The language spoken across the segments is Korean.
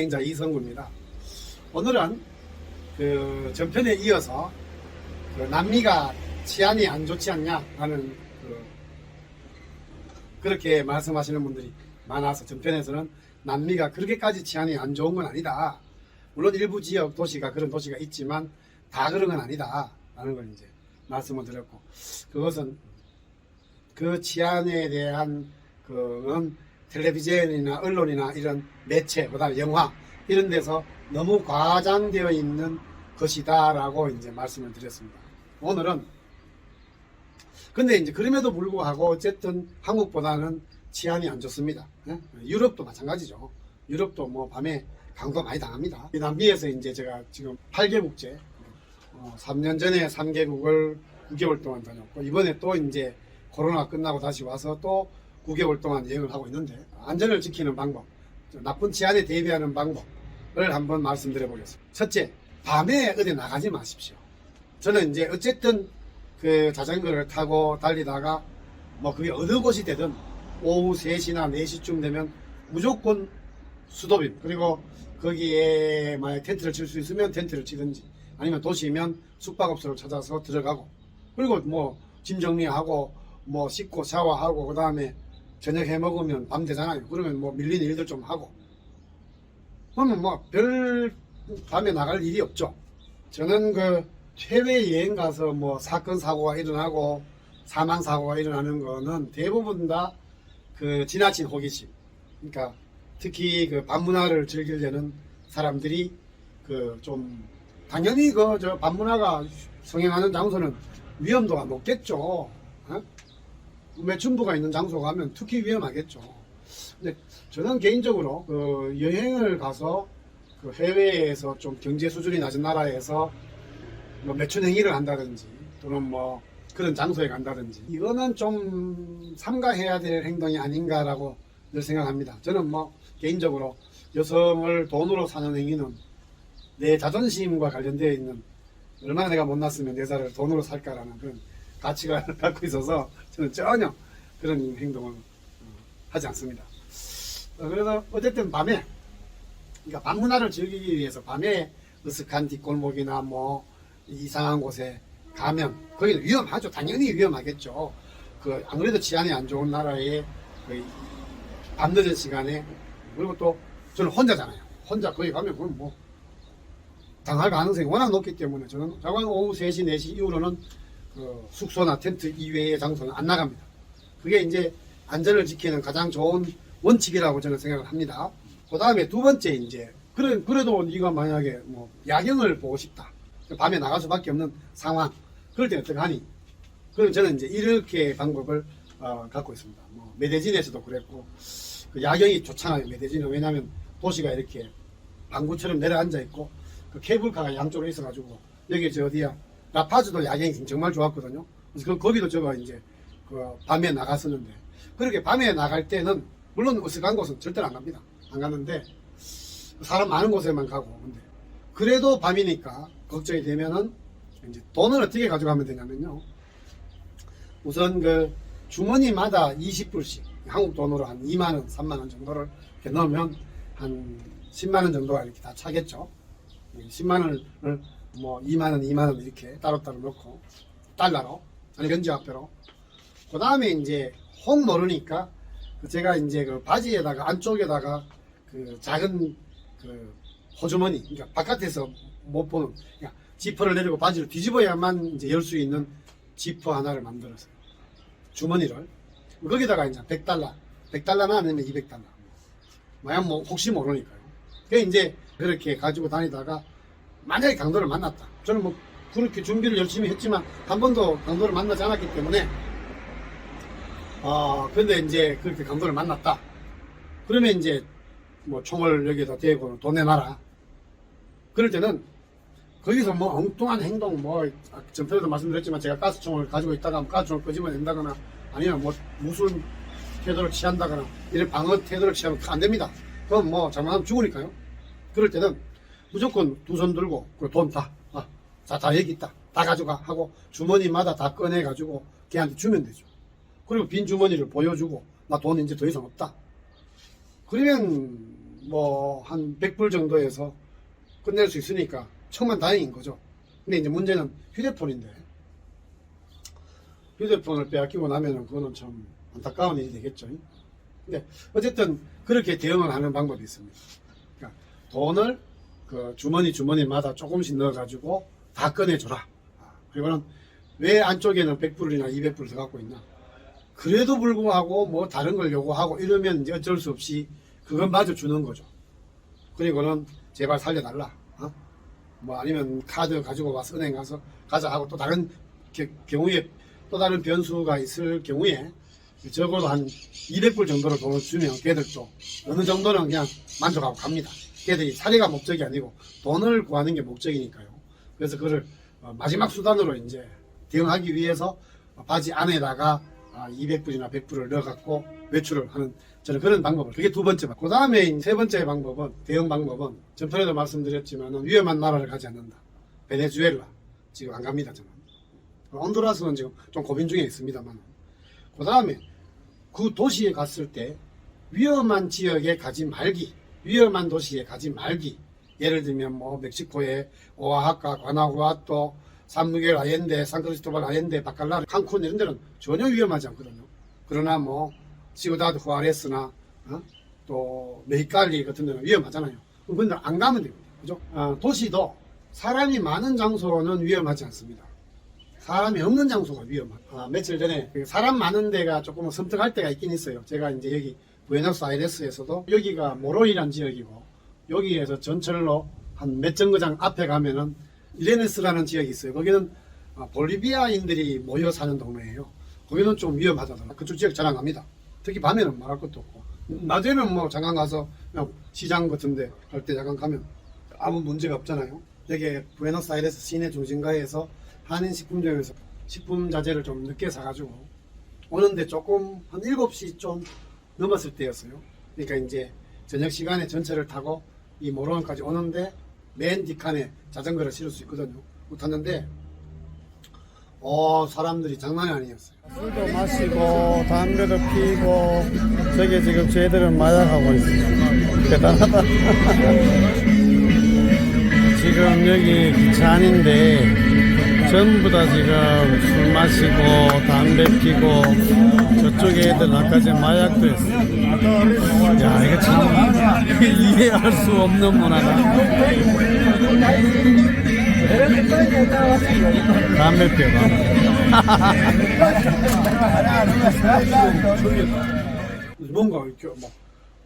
진행자 이성구입니다. 오늘은 그 전편에 이어서 그 남미가 치안이 안 좋지 않냐라는 그렇게 말씀하시는 분들이 많아서 전편에서는 남미가 그렇게까지 치안이 안 좋은 건 아니다. 물론 일부 지역 도시가 그런 도시가 있지만 다 그런 건 아니다. 라는 걸 이제 말씀을 드렸고, 그것은 그 치안에 대한 그는 텔레비전이나 언론이나 이런 매체, 그다음에 영화 이런 데서 너무 과장되어 있는 것이다라고 이제 말씀을 드렸습니다. 오늘은 근데 이제 그럼에도 불구하고 어쨌든 한국보다는 치안이 안 좋습니다. 예? 유럽도 마찬가지죠. 유럽도 뭐 밤에 강도 많이 당합니다. 이 남미에서 이제 제가 지금 8개국제 3년 전에 3개국을 9개월 동안 다녔고, 이번에 또 이제 코로나 끝나고 다시 와서 또 9개월 동안 여행을 하고 있는데, 안전을 지키는 방법, 나쁜 치안에 대비하는 방법을 한번 말씀드려 보겠습니다. 첫째, 밤에 어디 나가지 마십시오. 저는 이제 어쨌든 그 자전거를 타고 달리다가 뭐 그게 어느 곳이 되든 오후 3시나 4시쯤 되면 무조건 스톱임. 그리고 거기에 만약 텐트를 칠 수 있으면 텐트를 치든지, 아니면 도시면 숙박업소를 찾아서 들어가고, 그리고 뭐 짐 정리하고 뭐 씻고 샤워하고 그 다음에 저녁 해 먹으면 밤 되잖아요. 그러면 뭐 밀린 일들 좀 하고, 그러면 뭐 별 밤에 나갈 일이 없죠. 저는 그 해외 여행 가서 뭐 사건 사고가 일어나고 사망 사고가 일어나는 거는 대부분 다 그 지나친 호기심, 그러니까 특히 그 밤문화를 즐기려는 사람들이 그 좀 당연히 그 저 밤문화가 성행하는 장소는 위험도가 높겠죠. 어? 매춘부가 있는 장소 가면 특히 위험하겠죠. 근데 저는 개인적으로 그 여행을 가서 그 해외에서 좀 경제 수준이 낮은 나라에서 뭐 매춘 행위를 한다든지 또는 뭐 그런 장소에 간다든지, 이거는 좀 삼가해야 될 행동이 아닌가라고 늘 생각합니다. 저는 뭐 개인적으로 여성을 돈으로 사는 행위는 내 자존심과 관련되어 있는, 얼마나 내가 못났으면 여자를 돈으로 살까라는 그런 가치관을 갖고 있어서 저는 전혀 그런 행동을 하지 않습니다. 그래서 어쨌든 밤에, 그러니까 밤문화를 즐기기 위해서 밤에 으슥한 뒷골목이나 뭐 이상한 곳에 가면 거기는 위험하죠. 당연히 위험하겠죠. 그 아무래도 치안이 안 좋은 나라에 그 밤늦은 시간에, 그리고 또 저는 혼자잖아요. 혼자 거기 가면 그건 뭐 당할 가능성이 워낙 높기 때문에 저는 자관 오후 3시, 4시 이후로는 그 숙소나 텐트 이외의 장소는 안 나갑니다. 그게 이제 안전을 지키는 가장 좋은 원칙이라고 저는 생각을 합니다. 그 다음에 두 번째, 이제 그래도 네가 만약에 뭐 야경을 보고 싶다, 밤에 나갈 수밖에 없는 상황, 그럴 때 어떡하니? 그럼 저는 이제 이렇게 방법을 갖고 있습니다. 뭐 메데진에서도 그랬고, 그 야경이 좋잖아요. 메데진은. 왜냐하면 도시가 이렇게 방구처럼 내려앉아 있고 그 케이블카가 양쪽으로 있어가지고, 여기 저 어디야 라파즈도 야경이 정말 좋았거든요. 그래서 거기도 제가 이제 그 밤에 나갔었는데, 그렇게 밤에 나갈 때는 물론 으슥한 곳은 절대로 안 갑니다. 안 가는데 사람 많은 곳에만 가고. 근데 그래도 밤이니까 걱정이 되면은 이제 돈을 어떻게 가져가면 되냐면요, 우선 그 주머니마다 20불씩 한국 돈으로 한 2만원, 3만원 정도를 이렇게 넣으면 한 10만원 정도가 이렇게 다 차겠죠. 10만원을 뭐 2만원, 2만원 이렇게 따로따로 넣고, 달러로, 아니 현지화폐로. 그 다음에 이제 혹 모르니까 제가 이제 그 바지에다가 안쪽에다가 그 작은 그 호주머니, 그러니까 바깥에서 못 보는, 그러니까 지퍼를 내리고 바지를 뒤집어야만 이제 열 수 있는 지퍼 하나를 만들었어요. 주머니를. 거기다가 이제 100달러나 아니면 200달러. 만약 뭐 혹시 모르니까요. 그게 이제 그렇게 가지고 다니다가 만약에 강도를 만났다. 저는 뭐 그렇게 준비를 열심히 했지만 한 번도 강도를 만나지 않았기 때문에, 근데 이제 그렇게 강도를 만났다. 그러면 이제 뭐 총을 여기다 대고 돈 내놔라. 그럴 때는 거기서 뭐 엉뚱한 행동, 뭐 전편에도 말씀드렸지만 제가 가스총을 가지고 있다가 가스총을 끄집어낸다거나, 아니면 뭐 무슨 태도를 취한다거나 이런 방어 태도를 취하면 안 됩니다. 그럼 뭐 잘못하면 죽으니까요. 그럴 때는 무조건 두 손 들고 돈 다 여기 있다, 다 가져가 하고 주머니마다 다 꺼내 가지고 걔한테 주면 되죠. 그리고 빈 주머니를 보여주고 나 돈 이제 더 이상 없다. 그러면 뭐 한 100불 정도에서 끝낼 수 있으니까 천만 다행인 거죠. 근데 이제 문제는 휴대폰인데, 휴대폰을 빼앗기고 나면은 그거는 참 안타까운 일이 되겠죠. 근데 어쨌든 그렇게 대응을 하는 방법이 있습니다. 그러니까 돈을 그 주머니마다 조금씩 넣어가지고 다 꺼내줘라. 그리고는 왜 안쪽에는 100불이나 200불을 더 갖고 있나? 그래도 불구하고 뭐 다른 걸 요구하고 이러면 이제 어쩔 수 없이 그건 마저 주는 거죠. 그리고는 제발 살려달라. 뭐 아니면 카드 가지고 와서 은행 가서 가자 하고 또 다른 경우에 또 다른 변수가 있을 경우에 적어도 한 200불 정도로 돈을 주면 걔들도 어느 정도는 그냥 만족하고 갑니다. 걔들이 살해가 목적이 아니고 돈을 구하는 게 목적이니까요. 그래서 그걸 마지막 수단으로 이제 대응하기 위해서 바지 안에다가 200불이나 100불을 넣어갖고 외출을 하는, 저는 그런 방법을, 그게 두 번째 방법. 그 다음에 세 번째 방법은, 대응 방법은 전편에도 말씀드렸지만 위험한 나라를 가지 않는다. 베네수엘라 지금 안 갑니다. 저는 hondu라스는 지금 좀 고민 중에 있습니다만, 그 다음에 그 도시에 갔을 때 위험한 지역에 가지 말기, 위험한 도시에 가지 말기. 예를 들면 뭐 멕시코의 오아하카, 과나후아토, 산무겔 아옌데, 산크리스토발 아옌데, 바칼라, 칸쿤 이런 데는 전혀 위험하지 않거든요. 그러나 뭐 시우다드 후아레스나 또 메히칼리 같은 데는 위험하잖아요. 그런 데는 안 가면 됩니다. 그죠? 도시도 사람이 많은 장소는 위험하지 않습니다. 사람이 없는 장소가 위험하다. 며칠 전에 사람 많은 데가 조금 섬뜩할 때가 있긴 있어요. 제가 이제 여기 부에노스아이레스에서도 여기가 모로이란 지역이고, 여기에서 전철로 한 몇 정거장 앞에 가면은 이레네스라는 지역이 있어요. 거기는 볼리비아인들이 모여 사는 동네예요. 거기는 좀 위험하다더라. 그쪽 지역 잘 안 갑니다. 특히 밤에는 말할 것도 없고, 낮에는 뭐 잠깐 가서 그냥 시장 같은데 갈 때 잠깐 가면 아무 문제가 없잖아요. 여기 부에노스아이레스 시내 중심가에서 한인식품점에서 식품 자재를 좀 늦게 사가지고 오는데 조금 한 7시 좀 넘었을 때였어요. 그러니까 이제 저녁 시간에 전철을 타고 이 모로안까지 오는데 맨 뒷칸에 자전거를 실을 수 있거든요. 탔는데 사람들이 장난이 아니었어요. 술도 마시고 담배도 피고, 저게 지금 쟤들은 마약하고 있어요. 대단하다. 지금 여기 기차 안인데 전부 다 지금 술 마시고 담배 피고, 저쪽에 애들 아까 전에 마약도 했어요. 야, 이거 참 이해할 수 없는 문화다. 담배 피워. 뭔가 이렇게 막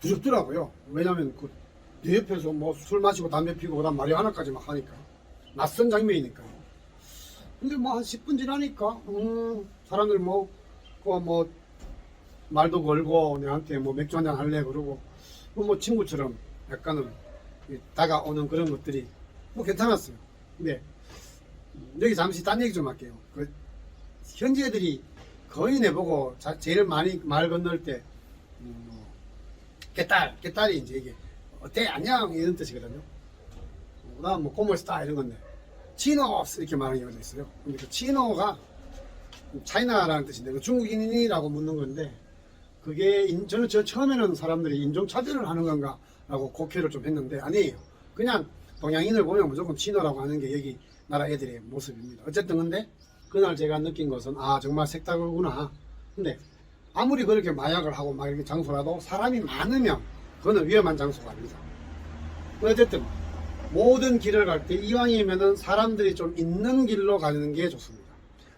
부럽더라고요. 왜냐면 내 옆에서 뭐 술 마시고 담배 피고 그다음 말이 하나까지 막 하니까 낯선 장면이니까요. 근데 뭐 한 10분 지나니까 사람들 뭐 말도 걸고 내한테 뭐 맥주 한잔 할래 그러고 뭐 친구처럼 약간은 다가오는 그런 것들이 뭐 괜찮았어요. 근데 여기 잠시 딴 얘기 좀 할게요. 현지 애들이 거의 내보고 제일 많이 말 건널 때 깨딸이 이제 이게 어때 안녕 이런 뜻이거든요. 그다음 뭐 꼬모스타 이런 건데 치노스 이렇게 말하는 경우도 있어요. 근데 그 치노가 차이나라는 뜻인데 그 중국인이라고 묻는 건데, 그게 저는 처음에는 사람들이 인종차별을 하는 건가 라고 곡해를 좀 했는데 아니에요. 그냥 동양인을 보면 무조건 치노라고 하는 게 여기 나라 애들의 모습입니다. 어쨌든 근데 그날 제가 느낀 것은 정말 색다르구나. 근데 아무리 그렇게 마약을 하고 막 이렇게 장소라도 사람이 많으면 그거는 위험한 장소가 아닙니다. 어쨌든 모든 길을 갈 때 이왕이면은 사람들이 좀 있는 길로 가는 게 좋습니다.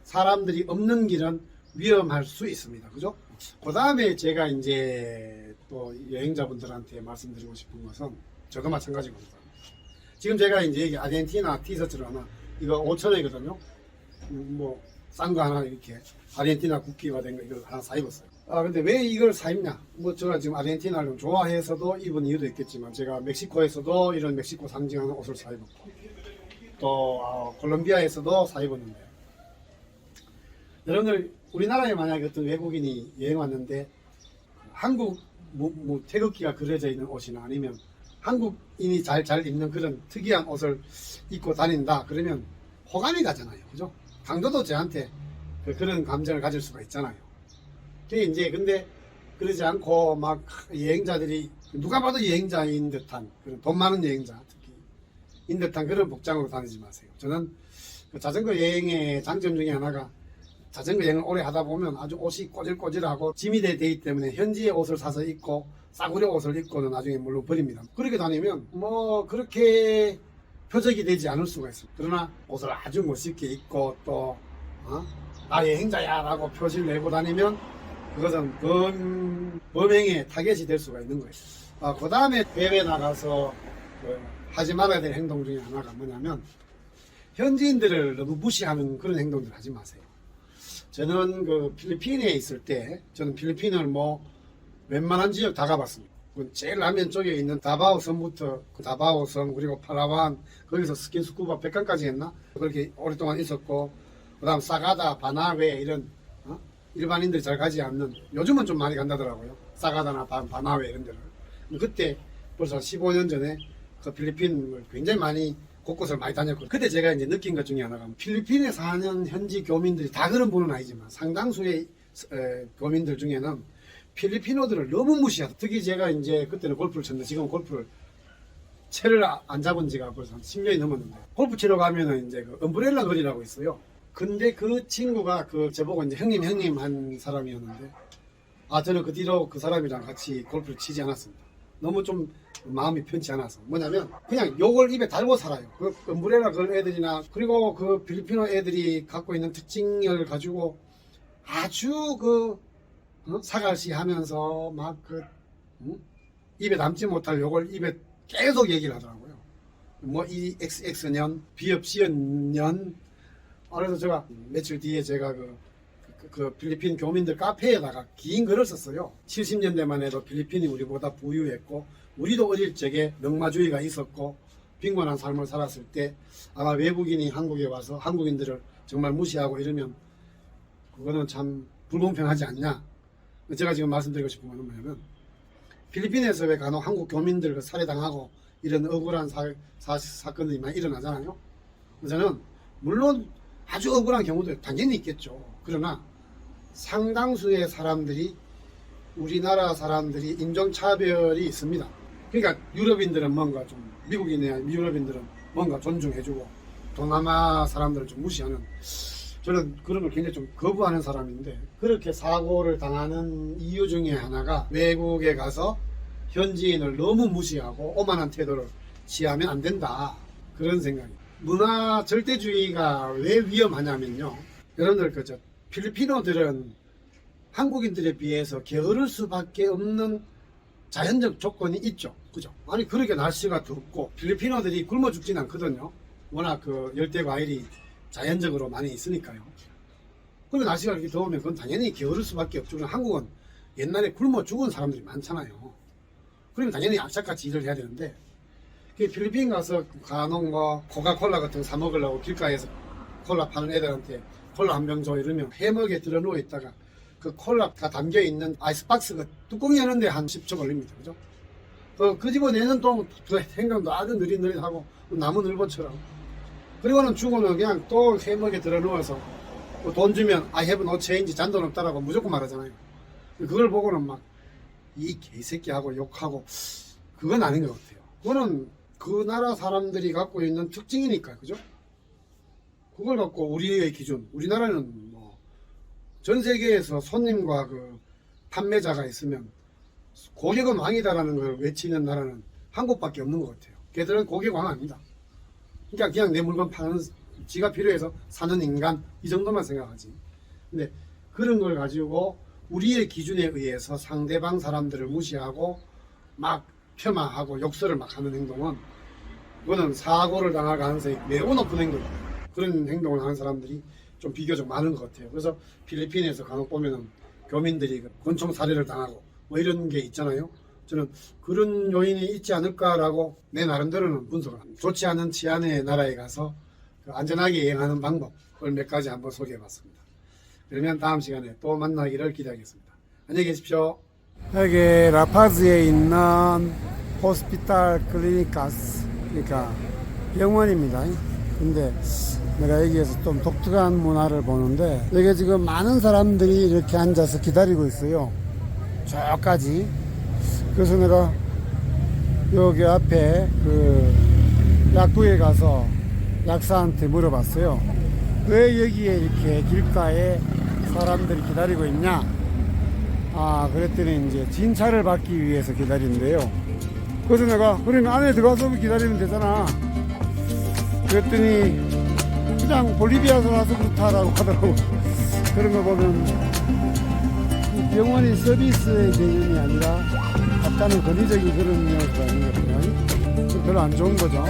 사람들이 없는 길은 위험할 수 있습니다. 그죠? 그 다음에 제가 이제 또 여행자분들한테 말씀드리고 싶은 것은 저도 마찬가지입니다. 지금 제가 이제 여기 아르헨티나 티셔츠를 하나, 이거 5,000원이거든요. 뭐 싼 거 하나 이렇게 아르헨티나 국기가 된 거 이걸 하나 사 입었어요. 근데 왜 이걸 사 입냐? 뭐 제가 지금 아르헨티나를 좀 좋아해서도 입은 이유도 있겠지만, 제가 멕시코에서도 이런 멕시코 상징하는 옷을 사 입었고, 또 콜롬비아에서도 사 입었는데, 여러분들 우리나라에 만약에 어떤 외국인이 여행 왔는데 한국 뭐 태극기가 그려져 있는 옷이나 아니면 한국인이 잘 입는 그런 특이한 옷을 입고 다닌다 그러면 호감이 가잖아요. 그죠? 강도도 저한테 그런 감정을 가질 수가 있잖아요. 그게 이제 근데 그러지 않고 막 여행자들이 누가 봐도 여행자인 듯한 그런 돈 많은 여행자 특히 인 듯한 그런 복장으로 다니지 마세요. 저는 그 자전거 여행의 장점 중에 하나가 자전거 여행을 오래 하다 보면 아주 옷이 꼬질꼬질하고 짐이 되기 때문에 현지의 옷을 사서 입고 싸구려 옷을 입고는 나중에 물론 버립니다. 그렇게 다니면 뭐 그렇게 표적이 되지 않을 수가 있습니다. 그러나 옷을 아주 멋있게 입고 또 나 여행자야 라고 표시를 내고 다니면 그것은 범행의 타겟이 될 수가 있는 거예요. 그 다음에 해외 나가서 하지 말아야 될 행동 중에 하나가 뭐냐면 현지인들을 너무 무시하는 그런 행동들 하지 마세요. 저는 그 필리핀에 있을 때 저는 필리핀을 뭐 웬만한 지역 다 가봤습니다. 제일 남면 쪽에 있는 다바오 섬부터 그 다바오 섬 그리고 팔라완 거기서 스킨스쿠버 백강까지 했나? 그렇게 오랫동안 있었고 그 다음 사가다, 바나웨 이런 일반인들이 잘 가지 않는 요즘은 좀 많이 간다더라고요. 사가다나 바나웨 이런 데를. 그때 벌써 15년 전에 그 필리핀을 굉장히 많이 곳곳을 많이 다녔고 그때 제가 이제 느낀 것 중에 하나가 필리핀에 사는 현지 교민들이 다 그런 분은 아니지만 상당수의 교민들 중에는 필리핀어들을 너무 무시하다. 특히 제가 이제 그때는 골프를 쳤는데 지금 골프를 채를 안 잡은 지가 벌써 한 10년이 넘었는데 골프 치러 가면은 이제 그 엄브렐라 거리라고 있어요. 근데 그 친구가 저보고 이제 형님 한 사람이었는데 저는 그 뒤로 그 사람이랑 같이 골프를 치지 않았습니다. 너무 좀 마음이 편치 않아서 뭐냐면 그냥 욕을 입에 달고 살아요. 그 엄브렐라 걸 애들이나 그리고 그 필리핀어 애들이 갖고 있는 특징을 가지고 아주 사갈시 하면서 막 입에 담지 못할 욕을 입에 계속 얘기를 하더라고요. 뭐 이 XX년 비읍 시은년. 그래서 제가 며칠 뒤에 제가 그 필리핀 교민들 카페에다가 긴 글을 썼어요. 70년대만 해도 필리핀이 우리보다 부유했고 우리도 어릴 적에 명마주의가 있었고 빈곤한 삶을 살았을 때 아마 외국인이 한국에 와서 한국인들을 정말 무시하고 이러면 그거는 참 불공평하지 않냐. 제가 지금 말씀드리고 싶은 건 뭐냐면 필리핀에서 왜 간혹 한국 교민들 살해당하고 이런 억울한 사건들이 많이 일어나잖아요. 저는 물론 아주 억울한 경우도 당연히 있겠죠. 그러나 상당수의 사람들이 우리나라 사람들이 인종차별이 있습니다. 그러니까 유럽인들은 뭔가 좀 미국인이나 유럽인들은 뭔가 존중해주고 동남아 사람들은 좀 무시하는 저는 그런 걸 굉장히 좀 거부하는 사람인데 그렇게 사고를 당하는 이유 중에 하나가 외국에 가서 현지인을 너무 무시하고 오만한 태도를 취하면 안 된다. 그런 생각이에요. 문화 절대주의가 왜 위험하냐면요. 여러분들 필리핀어들은 한국인들에 비해서 게으를 수밖에 없는 자연적 조건이 있죠. 그죠? 아니 그렇게 날씨가 덥고 필리핀어들이 굶어 죽진 않거든요. 워낙 열대 과일이 자연적으로 많이 있으니까요. 그리고 날씨가 이렇게 더우면 그건 당연히 게으를 수밖에 없죠. 한국은 옛날에 굶어 죽은 사람들이 많잖아요. 그러면 당연히 악착같이 일을 해야 되는데 필리핀 가서 간혹 뭐 코카콜라 같은 거 사 먹으려고 길가에서 콜라 파는 애들한테 콜라 한 병 줘 이러면 해먹에 들어 누워 있다가 그 콜라가 담겨 있는 아이스박스가 뚜껑이 하는데 한 10초 걸립니다. 그죠? 그 집어내는 또 행동도 아주 느릿느릿하고 나무늘보처럼. 그리고는 죽으면 그냥 또 해먹에 들어 누워서 돈 주면 I have no change 잔돈 없다라고 무조건 말하잖아요. 그걸 보고는 막 이 개새끼하고 욕하고 그건 아닌 것 같아요. 그거는 그 나라 사람들이 갖고 있는 특징이니까, 그죠? 그걸 갖고 우리의 기준, 우리나라는 뭐 전 세계에서 손님과 판매자가 있으면 고객은 왕이다라는 걸 외치는 나라는 한국밖에 없는 것 같아요. 걔들은 고객 왕 아닙니다. 그러니까 그냥 내 물건 파는, 지가 필요해서 사는 인간, 이 정도만 생각하지. 근데 그런 걸 가지고 우리의 기준에 의해서 상대방 사람들을 무시하고 막 폄하하고 욕설을 막 하는 행동은 그거는 사고를 당할 가능성이 매우 높은 행동입니다. 그런 행동을 하는 사람들이 좀 비교적 많은 것 같아요. 그래서 필리핀에서 간혹 보면은 교민들이 권총 살해를 당하고 뭐 이런 게 있잖아요. 저는 그런 요인이 있지 않을까라고 내 나름대로는 분석을 합니다. 좋지 않은 치안의 나라에 가서 안전하게 여행하는 방법을 몇 가지 한번 소개해 봤습니다. 그러면 다음 시간에 또 만나기를 기대하겠습니다. 안녕히 계십시오. 여기 라파즈에 있는 호스피탈 클리니카스, 그러니까 병원입니다. 근데 내가 여기에서 좀 독특한 문화를 보는데 여기 지금 많은 사람들이 이렇게 앉아서 기다리고 있어요. 저까지. 그래서 내가 여기 앞에 그 약국에 가서 약사한테 물어봤어요. 왜 여기에 이렇게 길가에 사람들이 기다리고 있냐? 그랬더니 이제 진찰을 받기 위해서 기다린대요. 그래서 내가, 그러면 안에 들어가서 기다리면 되잖아. 그랬더니 그냥 볼리비아에서 와서 그렇다라고 하더라고. 그런 거 보면 이 병원이 서비스의 개념이 아니라 약간은 권위적인 그런 요소가 있는 거거든요. 별로 안 좋은 거죠.